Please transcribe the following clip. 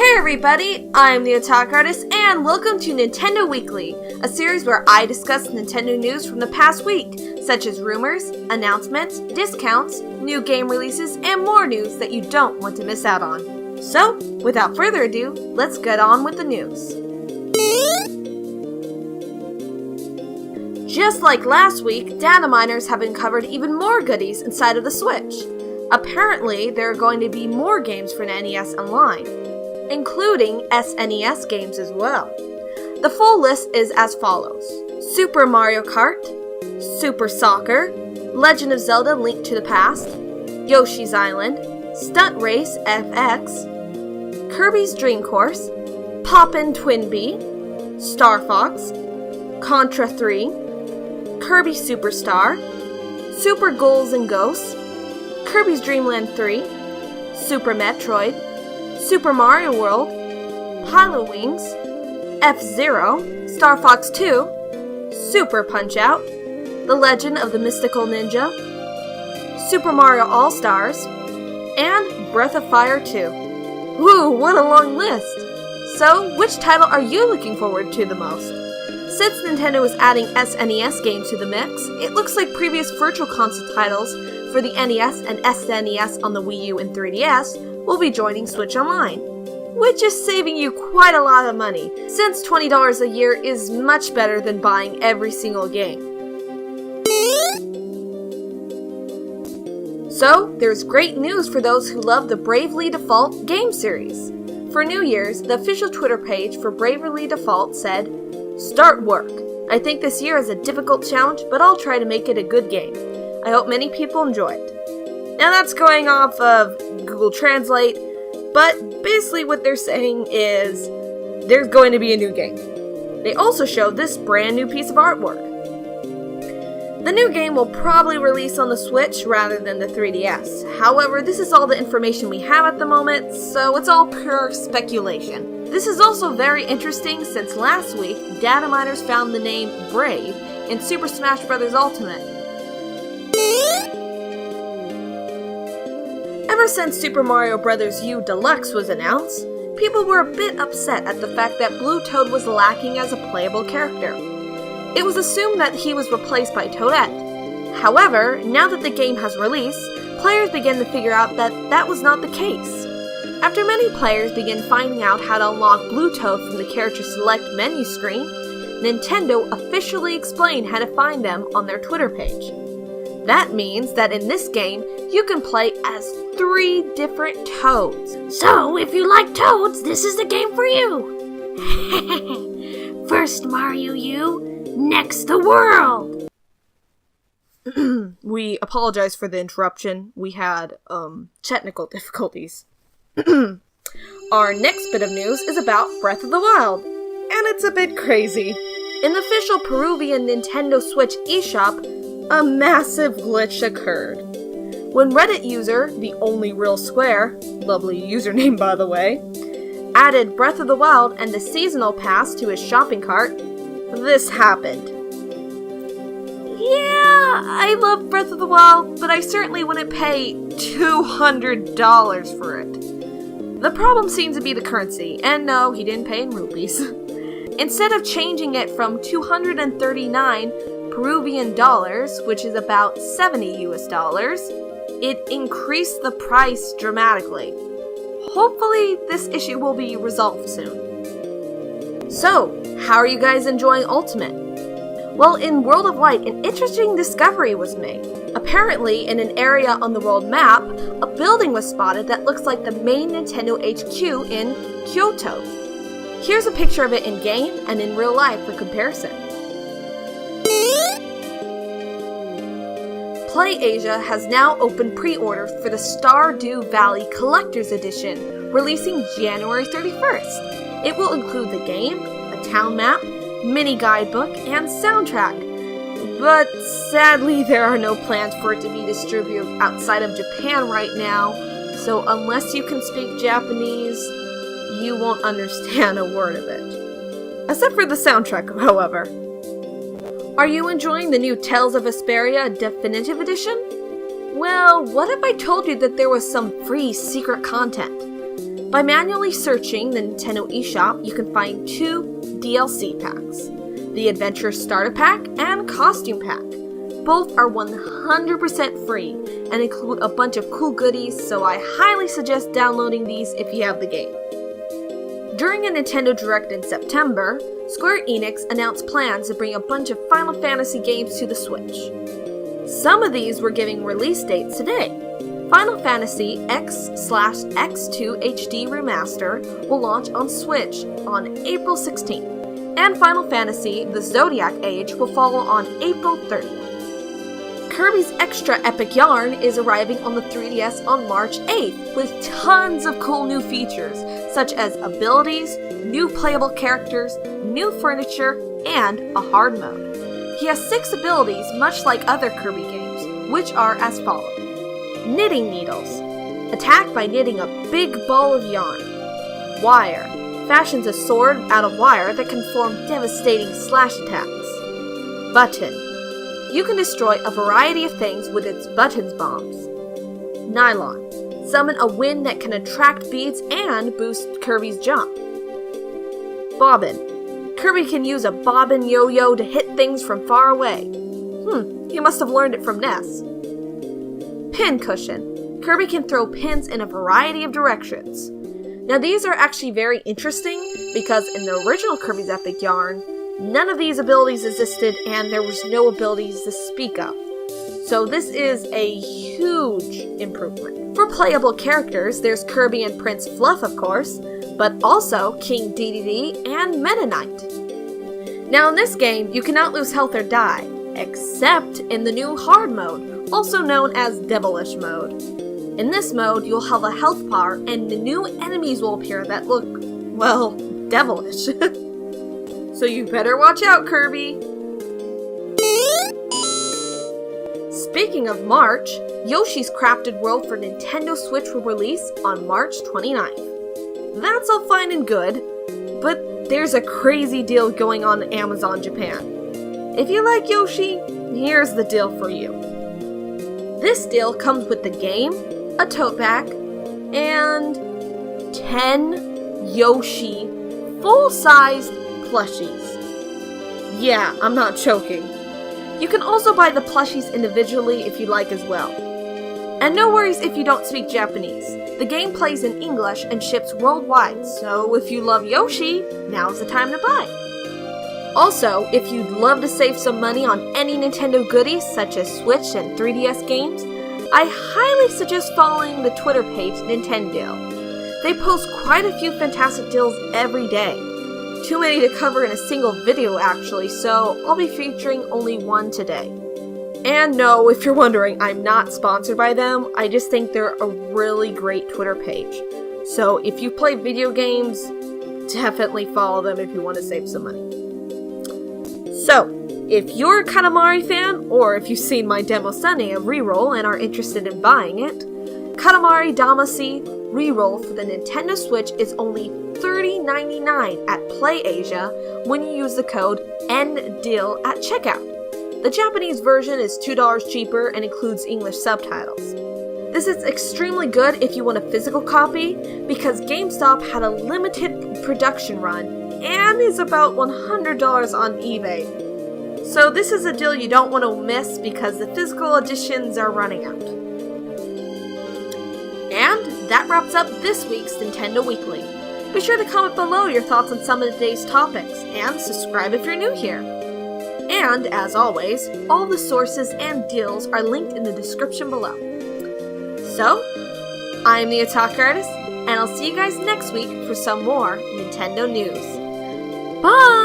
Hey everybody, I'm the Attack Artist, and welcome to Nintendo Weekly, a series where I discuss Nintendo news from the past week, such as rumors, announcements, discounts, new game releases, and more news that you don't want to miss out on. So, without further ado, let's get on with the news. Just like last week, data miners have uncovered even more goodies inside of the Switch. Apparently, there are going to be more games for NES Online, including SNES games as well. The full list is as follows: Super Mario Kart, Super Soccer, Legend of Zelda: Link to the Past, Yoshi's Island, Stunt Race FX, Kirby's Dream Course, Poppin' Twinbee, Star Fox, Contra 3, Kirby Superstar, Super Ghouls and Ghosts, Kirby's Dream Land 3, Super Metroid, Super Mario World, Pilot Wings, F-Zero, Star Fox 2, Super Punch-Out, The Legend of the Mystical Ninja, Super Mario All-Stars, and Breath of Fire 2. Woo, what a long list! So, which title are you looking forward to the most? Since Nintendo is adding SNES games to the mix, it looks like previous Virtual Console titles for the NES and SNES on the Wii U and 3DS will be joining Switch Online, which is saving you quite a lot of money, since $20 a year is much better than buying every single game. So, there's great news for those who love the Bravely Default game series. For New Year's, the official Twitter page for Bravely Default said, "Start work. I think this year is a difficult challenge, but I'll try to make it a good game. I hope many people enjoy it." Now that's going off of Google Translate, but basically what they're saying is there's going to be a new game. They also showed this brand new piece of artwork. The new game will probably release on the Switch rather than the 3DS. However, this is all the information we have at the moment, so it's all pure speculation. This is also very interesting since last week, data miners found the name Brave in Super Smash Bros. Ultimate. Ever since Super Mario Bros. U Deluxe was announced, people were a bit upset at the fact that Blue Toad was lacking as a playable character. It was assumed that he was replaced by Toadette. However, now that the game has released, players began to figure out that that was not the case. After many players began finding out how to unlock Blue Toad from the character select menu screen, Nintendo officially explained how to find them on their Twitter page. That means that in this game, you can play as 3 different Toads. So, if you like Toads, this is the game for you! First Mario U, next the world! We apologize for the interruption. We had, technical difficulties. Our next bit of news is about Breath of the Wild, and it's a bit crazy. In the official Peruvian Nintendo Switch eShop, a massive glitch occurred. When Reddit user, the only real square, lovely username by the way, added Breath of the Wild and the seasonal pass to his shopping cart, this happened. Yeah, I love Breath of the Wild, but I certainly wouldn't pay $200 for it. The problem seems to be the currency, and no, he didn't pay in rupees. Instead of changing it from 239 Peruvian dollars, which is about 70 US dollars, it increased the price dramatically. Hopefully, this issue will be resolved soon. So, how are you guys enjoying Ultimate? Well, in World of Light, an interesting discovery was made. Apparently, in an area on the world map, a building was spotted that looks like the main Nintendo HQ in Kyoto. Here's a picture of it in-game and in real life for comparison. PlayAsia has now opened pre-order for the Stardew Valley Collector's Edition, releasing January 31st. It will include the game, a town map, mini guidebook, and soundtrack. But sadly, there are no plans for it to be distributed outside of Japan right now, so unless you can speak Japanese, you won't understand a word of it. Except for the soundtrack, however. Are you enjoying the new Tales of Vesperia Definitive Edition? Well, what if I told you that there was some free secret content? By manually searching the Nintendo eShop, you can find 2 DLC packs, the Adventure Starter Pack and Costume Pack. Both are 100% free and include a bunch of cool goodies, so I highly suggest downloading these if you have the game. During a Nintendo Direct in September, Square Enix announced plans to bring a bunch of Final Fantasy games to the Switch. Some of these were giving release dates today. Final Fantasy X/X2 HD Remaster will launch on Switch on April 16th, and Final Fantasy The Zodiac Age will follow on April 30th. Kirby's Extra Epic Yarn is arriving on the 3DS on March 8th with tons of cool new features such as abilities, new playable characters, new furniture, and a hard mode. He has 6 abilities much like other Kirby games, which are as follows. Knitting Needles. Attack by knitting a big ball of yarn. Wire. Fashions a sword out of wire that can form devastating slash attacks. Button. You can destroy a variety of things with its buttons bombs. Nylon. Summon a wind that can attract beads and boost Kirby's jump. Bobbin. Kirby can use a bobbin yo-yo to hit things from far away. He must have learned it from Ness. Pin Cushion. Kirby can throw pins in a variety of directions. Now these are actually very interesting because in the original Kirby's Epic Yarn, none of these abilities existed and there was no abilities to speak of. So this is a huge improvement. For playable characters, there's Kirby and Prince Fluff, of course, but also King Dedede and Meta Knight. Now in this game, you cannot lose health or die, except in the new hard mode, also known as Devilish mode. In this mode, you'll have a health bar and the new enemies will appear that look, well, devilish. So you better watch out, Kirby! Speaking of March, Yoshi's Crafted World for Nintendo Switch will release on March 29th. That's all fine and good, but there's a crazy deal going on in Amazon Japan. If you like Yoshi, here's the deal for you. This deal comes with the game, a tote bag, and 10 Yoshi full-sized plushies. Yeah, I'm not joking. You can also buy the plushies individually if you like as well. And no worries if you don't speak Japanese. The game plays in English and ships worldwide, so if you love Yoshi, now's the time to buy. Also, if you'd love to save some money on any Nintendo goodies such as Switch and 3DS games, I highly suggest following the Twitter page Nintendo. They post quite a few fantastic deals every day. Too many to cover in a single video actually, so I'll be featuring only one today. And no, if you're wondering, I'm not sponsored by them, I just think they're a really great Twitter page. So if you play video games, definitely follow them if you want to save some money. So, if you're a Katamari fan, or if you've seen my demo Sunday of Reroll and are interested in buying it, Katamari Damacy Reroll for the Nintendo Switch is only $30.99 at PlayAsia when you use the code NDEAL at checkout. The Japanese version is $2 cheaper and includes English subtitles. This is extremely good if you want a physical copy because GameStop had a limited production run and is about $100 on eBay. So this is a deal you don't want to miss because the physical editions are running out. And that wraps up this week's Nintendo Weekly. Be sure to comment below your thoughts on some of today's topics, and subscribe if you're new here. And, as always, all the sources and deals are linked in the description below. So, I'm the Otaku Artist, and I'll see you guys next week for some more Nintendo news. Bye!